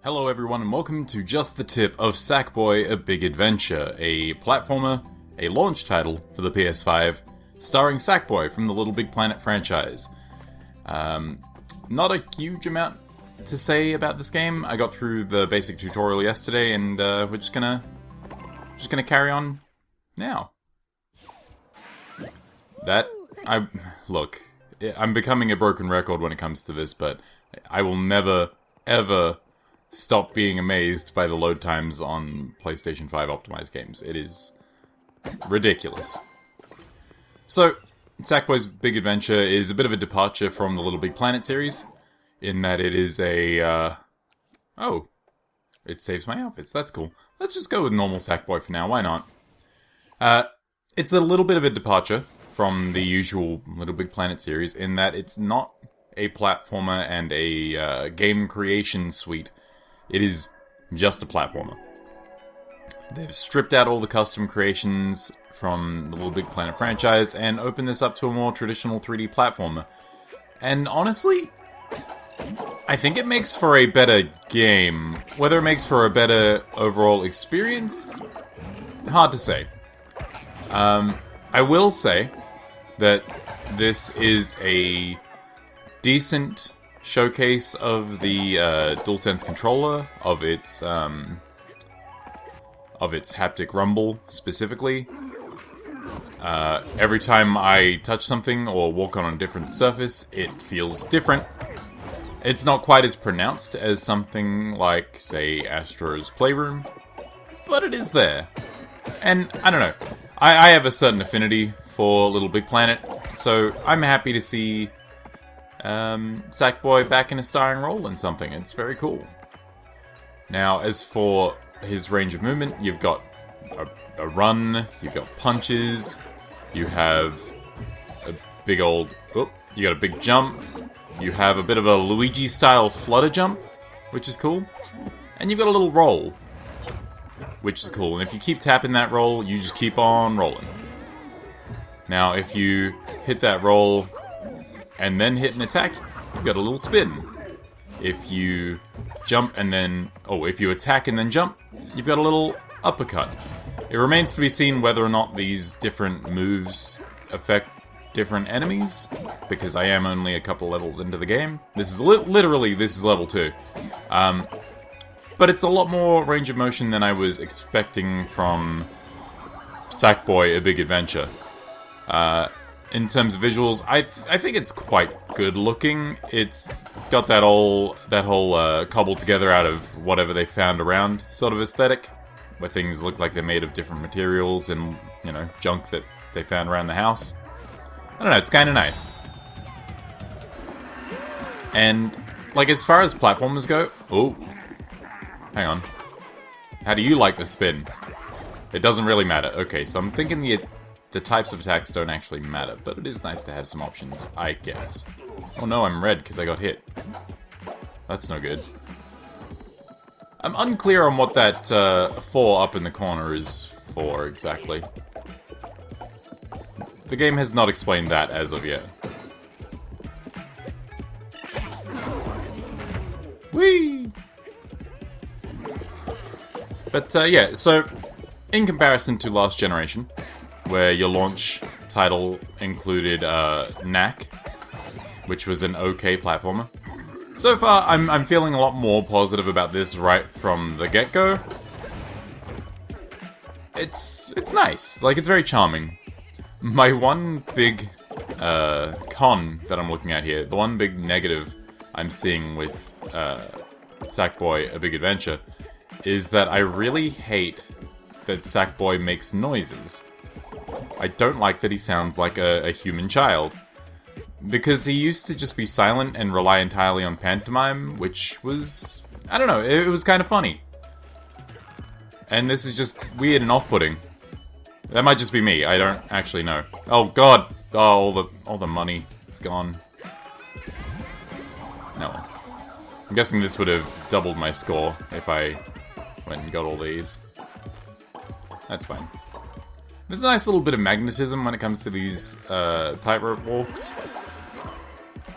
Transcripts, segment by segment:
Hello everyone and welcome to Just the Tip of Sackboy: A Big Adventure, a platformer, a launch title for the PS5, starring Sackboy from the LittleBigPlanet franchise. Not a huge amount to say about this game. I got through the basic tutorial yesterday and we're just gonna carry on now. Look, I'm becoming a broken record when it comes to this, but I will never, ever stop being amazed by the load times on PlayStation 5 optimized games. It is ridiculous. So, Sackboy's Big Adventure is a bit of a departure from the LittleBigPlanet series, in that it is a, oh, it saves my outfits, that's cool. Let's just go with normal Sackboy for now, why not? It's a little bit of a departure from the usual LittleBigPlanet series, in that it's not a platformer and a game creation suite. It is just a platformer. They've stripped out all the custom creations from the LittleBigPlanet franchise and opened this up to a more traditional 3D platformer. And honestly, I think it makes for a better game. Whether it makes for a better overall experience, hard to say. I will say that this is a decent showcase of the DualSense controller, of its haptic rumble specifically. Every time I touch something or walk on a different surface, it feels different. It's not quite as pronounced as something like, say, Astro's Playroom, but it is there. And, I don't know, I have a certain affinity for LittleBigPlanet, so I'm happy to see Sackboy back in a starring role in something. It's very cool. Now, as for his range of movement, you've got a run, you've got punches, you have a big old... Oh, you got a big jump, you have a bit of a Luigi-style flutter jump, which is cool, and you've got a little roll, which is cool. And if you keep tapping that roll, you just keep on rolling. Now, if you hit that roll and then hit an attack, you've got a little spin. If you jump and then... Oh, if you attack and then jump, you've got a little uppercut. It remains to be seen whether or not these different moves affect different enemies, because I am only a couple levels into the game. This is literally, this is level 2. But it's a lot more range of motion than I was expecting from Sackboy: A Big Adventure. In terms of visuals, I think it's quite good looking. It's got that whole cobbled together out of whatever they found around sort of aesthetic, where things look like they're made of different materials and, you know, junk that they found around the house. I don't know, it's kind of nice. And, like, as far as platformers go... Oh, hang on. How do you like the spin? It doesn't really matter. Okay, so I'm thinking the types of attacks don't actually matter, but it is nice to have some options, I guess. Oh no, I'm red because I got hit. That's no good. I'm unclear on what that 4 up in the corner is for exactly. The game has not explained that as of yet. Whee! But yeah, so in comparison to last generation, where your launch title included Knack, which was an okay platformer. So far, I'm feeling a lot more positive about this right from the get-go. It's nice. Like, it's very charming. My one big con that I'm looking at here, the one big negative I'm seeing with Sackboy: A Big Adventure, is that I really hate that Sackboy makes noises. I don't like that he sounds like a human child. Because he used to just be silent and rely entirely on pantomime, which was... I don't know, it was kind of funny. And this is just weird and off-putting. That might just be me, I don't actually know. Oh god! Oh, all the money. It's gone. No. I'm guessing this would have doubled my score if I went and got all these. That's fine. There's a nice little bit of magnetism when it comes to these tightrope walks.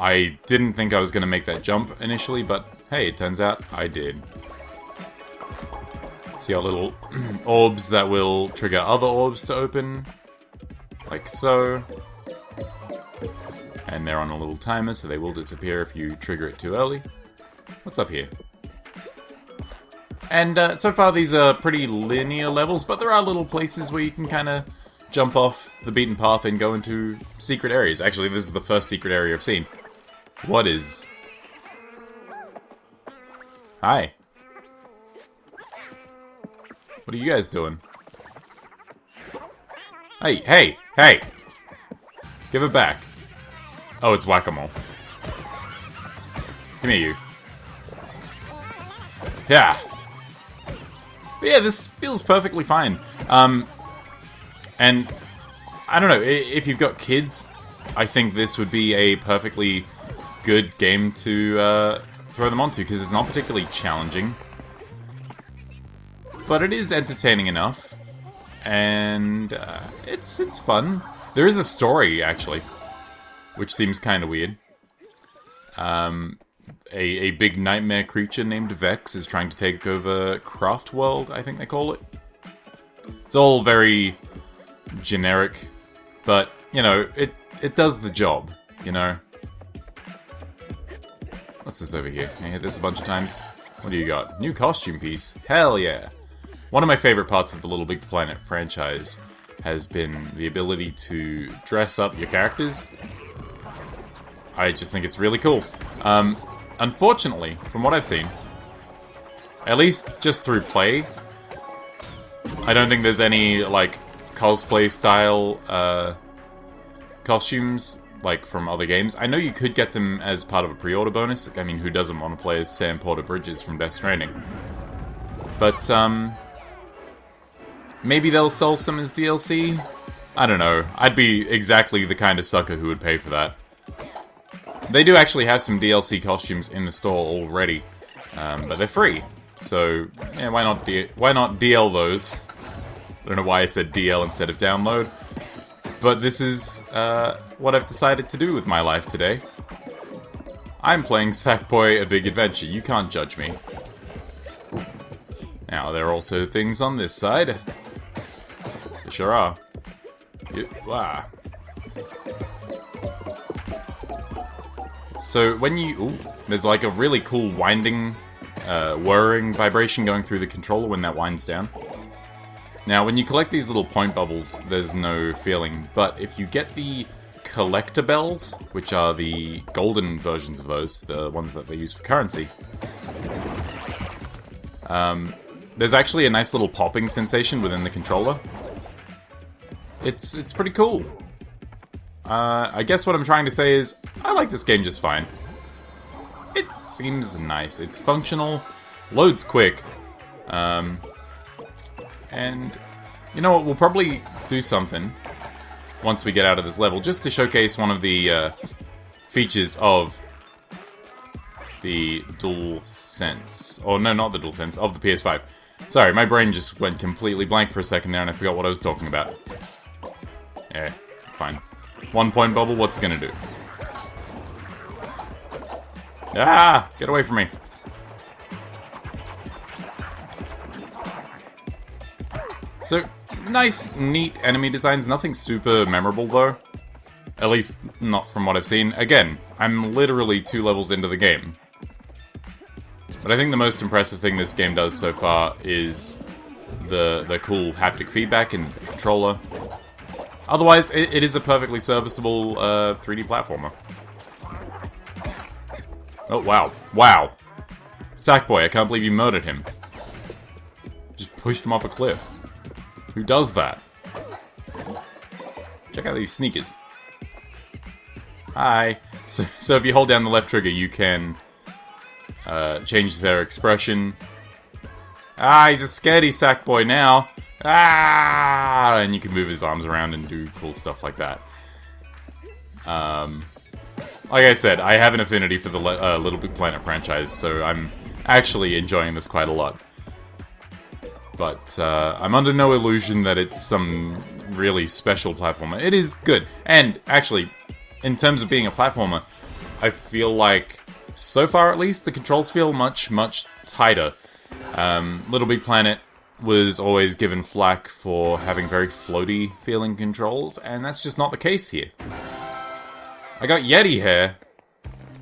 I didn't think I was going to make that jump initially, but hey, it turns out I did. So you got little orbs that will trigger other orbs to open, like so. And they're on a little timer, so they will disappear if you trigger it too early. What's up here? And so far these are pretty linear levels, but there are little places where you can kind of jump off the beaten path and go into secret areas. Actually, this is the first secret area I've seen. What is... Hi. What are you guys doing? Hey, hey, hey! Give it back. Oh, it's whack-a-mole. Give me you. Yeah. But yeah, this feels perfectly fine. And I don't know, if you've got kids, I think this would be a perfectly good game to throw them onto, because it's not particularly challenging. But it is entertaining enough, and it's fun. There is a story, actually, which seems kind of weird. A big nightmare creature named Vex is trying to take over Craft World, I think they call it. It's all very generic, but, you know, it does the job, you know? What's this over here? Can I hit this a bunch of times? What do you got? New costume piece. Hell yeah! One of my favorite parts of the LittleBigPlanet franchise has been the ability to dress up your characters. I just think it's really cool. Unfortunately, from what I've seen, at least just through play, I don't think there's any, like, cosplay style costumes, like, from other games. I know you could get them as part of a pre-order bonus. I mean, who doesn't want to play as Sam Porter Bridges from Death Stranding? But, maybe they'll sell some as DLC? I don't know. I'd be exactly the kind of sucker who would pay for that. They do actually have some DLC costumes in the store already, but they're free. So, yeah, why not DL those? I don't know why I said DL instead of download. But this is what I've decided to do with my life today. I'm playing Sackboy: A Big Adventure. You can't judge me. Now, there are also things on this side. There sure are. Wow. So when you... Ooh, there's like a really cool winding, whirring vibration going through the controller when that winds down. Now, when you collect these little point bubbles, there's no feeling, but if you get the collector bells, which are the golden versions of those, the ones that they use for currency, there's actually a nice little popping sensation within the controller. It's pretty cool. I guess what I'm trying to say is, I like this game just fine. It seems nice. It's functional, loads quick, and you know what, we'll probably do something once we get out of this level, just to showcase one of the features of the DualSense. Or no, not the DualSense, of the PS5. Sorry, my brain just went completely blank for a second there and I forgot what I was talking about. Yeah, fine. 1 point bubble, what's it gonna do? Ah! Get away from me. So, nice, neat enemy designs. Nothing super memorable, though. At least, not from what I've seen. Again, I'm literally 2 levels into the game. But I think the most impressive thing this game does so far is the cool haptic feedback in the controller. Otherwise, it is a perfectly serviceable 3D platformer. Oh, wow. Wow. Sackboy, I can't believe you murdered him. Just pushed him off a cliff. Who does that? Check out these sneakers. Hi. So if you hold down the left trigger, you can change their expression. Ah, he's a scaredy Sackboy now. Ah! And you can move his arms around and do cool stuff like that. Like I said, I have an affinity for the LittleBigPlanet franchise, so I'm actually enjoying this quite a lot. But I'm under no illusion that it's some really special platformer. It is good. And actually, in terms of being a platformer, I feel like, so far at least, the controls feel much, much tighter. LittleBigPlanet was always given flack for having very floaty feeling controls, and that's just not the case here. I got Yeti hair.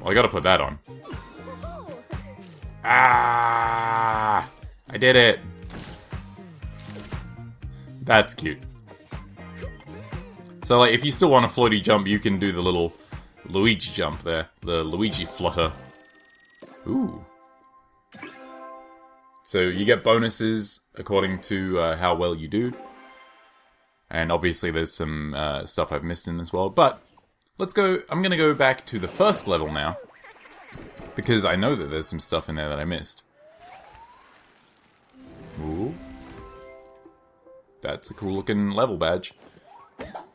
Well, I gotta put that on. Ah! I did it! That's cute. So, like, if you still want a floaty jump, you can do the little Luigi jump there. The Luigi flutter. Ooh. So, you get bonuses according to how well you do. And obviously there's some stuff I've missed in this world, but let's go. I'm gonna go back to the first level now, because I know that there's some stuff in there that I missed. Ooh. That's a cool looking level badge.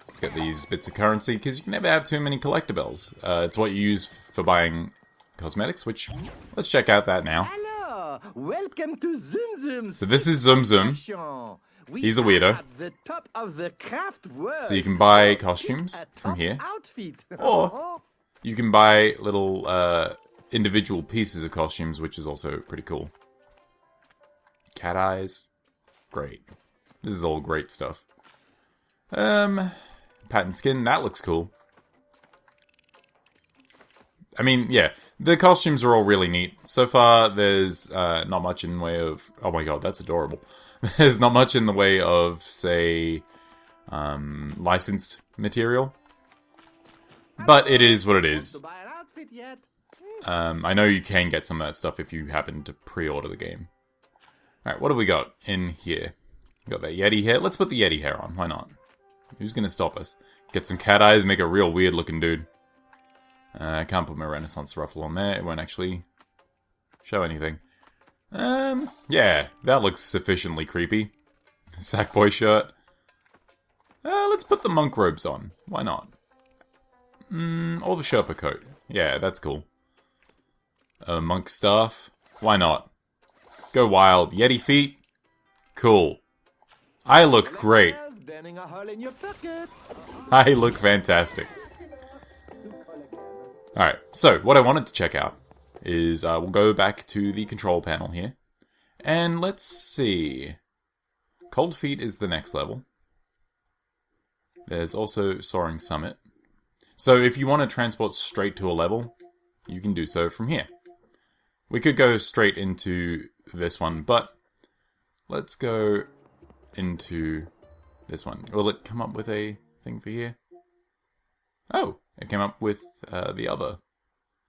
Let's get these bits of currency, because you can never have too many collectibles. It's what you use for buying cosmetics, which, let's check out that now. Hello, welcome to Zoom Zoom. So this is Zoom Zoom. He's a weirdo. The top of the craft world. So you can buy costumes from here. Outfit. Or you can buy little individual pieces of costumes, which is also pretty cool. Cat eyes. Great. This is all great stuff. Patent skin, that looks cool. I mean, yeah, the costumes are all really neat. So far, there's not much in the way of... Oh my god, that's adorable. There's not much in the way of, say, licensed material. But it is what it is. I know you can get some of that stuff if you happen to pre-order the game. Alright, what have we got in here? We got that Yeti hair. Let's put the Yeti hair on. Why not? Who's gonna stop us? Get some cat eyes, make a real weird looking dude. I can't put my Renaissance ruffle on there. It won't actually show anything. Yeah, that looks sufficiently creepy. Sackboy shirt. Let's put the monk robes on. Why not? Or the Sherpa coat. Yeah, that's cool. Monk staff. Why not? Go wild. Yeti feet. Cool. I look great. I look fantastic. Alright, so what I wanted to check out is we'll go back to the control panel here. And let's see. Cold Feet is the next level. There's also Soaring Summit. So if you want to transport straight to a level, you can do so from here. We could go straight into this one, but let's go into this one. Will it come up with a thing for here? Oh, it came up with the other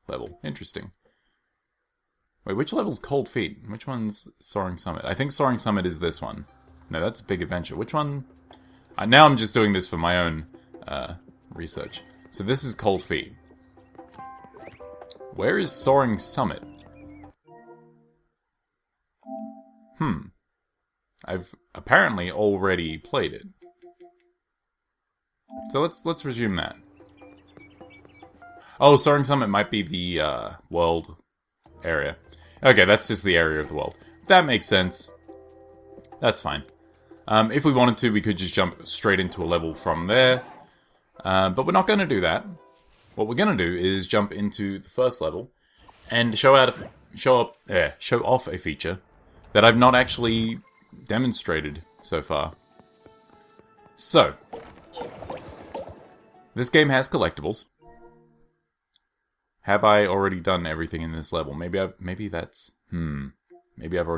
level. Interesting. Wait, which level's Cold Feet? Which one's Soaring Summit? I think Soaring Summit is this one. No, that's Big Adventure. Which one? Now I'm just doing this for my own research. So this is Cold Feet. Where is Soaring Summit? I've apparently already played it. So let's resume that. Oh, Soaring Summit might be the world area. Okay, that's just the area of the world. That makes sense. That's fine. If we wanted to, we could just jump straight into a level from there. But we're not going to do that. What we're going to do is jump into the first level and show off a feature that I've not actually demonstrated so far. So, this game has collectibles. Have I already done everything in this level? Maybe I've already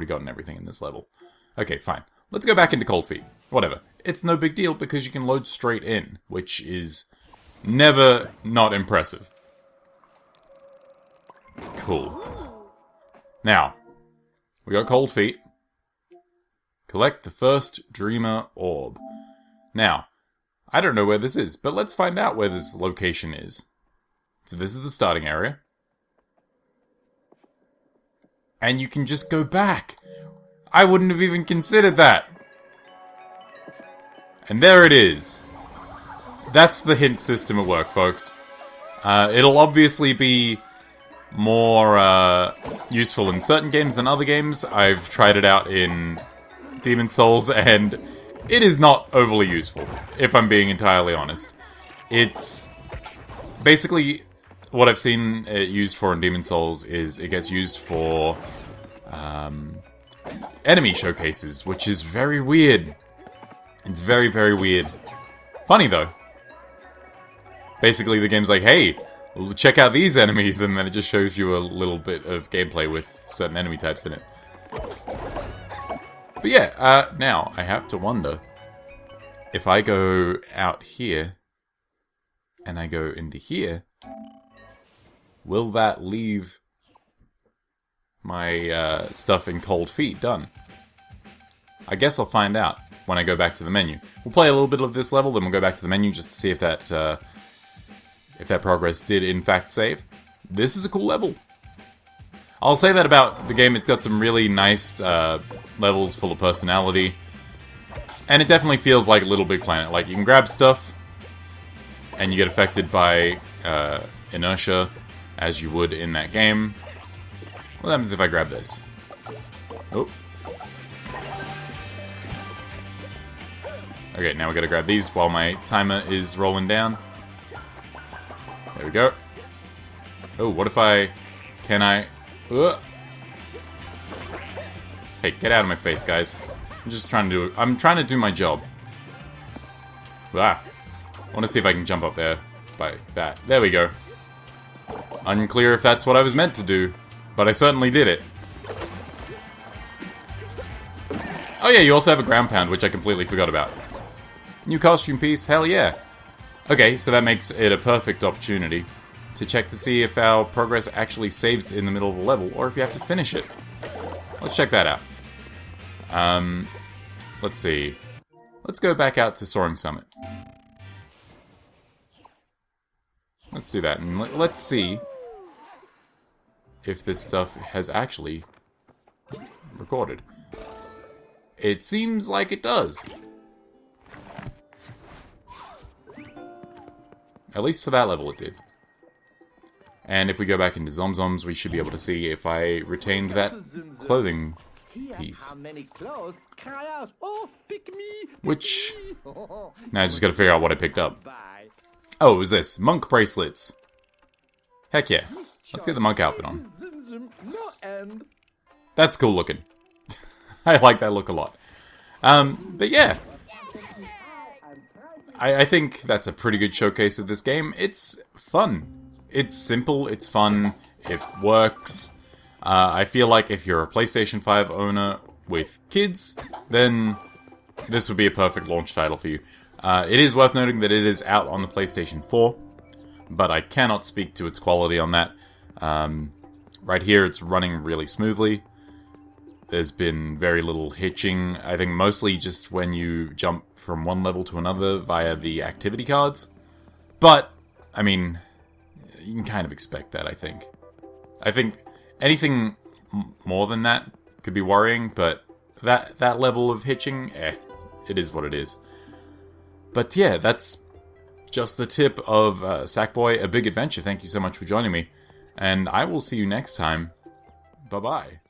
gotten everything in this level. Okay, fine. Let's go back into Cold Feet. Whatever. It's no big deal because you can load straight in, which is never not impressive. Cool. Now, we got Cold Feet. Collect the first Dreamer Orb. Now, I don't know where this is, but let's find out where this location is. So this is the starting area. And you can just go back. I wouldn't have even considered that. And there it is. That's the hint system at work, folks. It'll obviously be more useful in certain games than other games. I've tried it out in Demon's Souls, and it is not overly useful, if I'm being entirely honest. It's basically what I've seen it used for in Demon's Souls is it gets used for enemy showcases, which is very weird. It's very, very weird. Funny, though. Basically, the game's like, hey, check out these enemies, and then it just shows you a little bit of gameplay with certain enemy types in it. But yeah, now, I have to wonder, if I go out here, and I go into here, will that leave my stuff in cold feet done? I guess I'll find out when I go back to the menu. We'll play a little bit of this level, then we'll go back to the menu just to see if that progress did in fact save. This is a cool level. I'll say that about the game. It's got some really nice levels full of personality. And it definitely feels like LittleBigPlanet. Like, you can grab stuff, and you get affected by inertia, as you would in that game. What happens if I grab this? Oh. Okay, now we gotta grab these while my timer is rolling down. There we go. Oh, what if I... Can I... Hey, get out of my face, guys. I'm just trying to do... I'm trying to do my job. Ah. I want to see if I can jump up there by that. There we go. Unclear if that's what I was meant to do, but I certainly did it. Oh yeah, you also have a ground pound, which I completely forgot about. New costume piece, hell yeah. Okay, so that makes it a perfect opportunity to check to see if our progress actually saves in the middle of the level, or if you have to finish it. Let's check that out. Let's see. Let's go back out to Soaring Summit. Let's do that, and let's see if this stuff has actually recorded. It seems like it does. At least for that level it did. And if we go back into ZomZoms, we should be able to see if I retained that clothing piece. Which... Now I just gotta figure out what I picked up. Oh, it was this. Monk bracelets. Heck yeah. Let's get the monk outfit on. That's cool looking. I like that look a lot. But yeah. I think that's a pretty good showcase of this game. It's fun. It's simple, it's fun, it works. I feel like if you're a PlayStation 5 owner with kids, then this would be a perfect launch title for you. It is worth noting that it is out on the PlayStation 4, but I cannot speak to its quality on that. Right here, it's running really smoothly. There's been very little hitching. I think mostly just when you jump from one level to another via the activity cards. But, I mean, you can kind of expect that, I think. I think anything more than that could be worrying, but that level of hitching, it is what it is. But yeah, that's just the tip of Sackboy, A Big Adventure. Thank you so much for joining me, and I will see you next time. Bye-bye.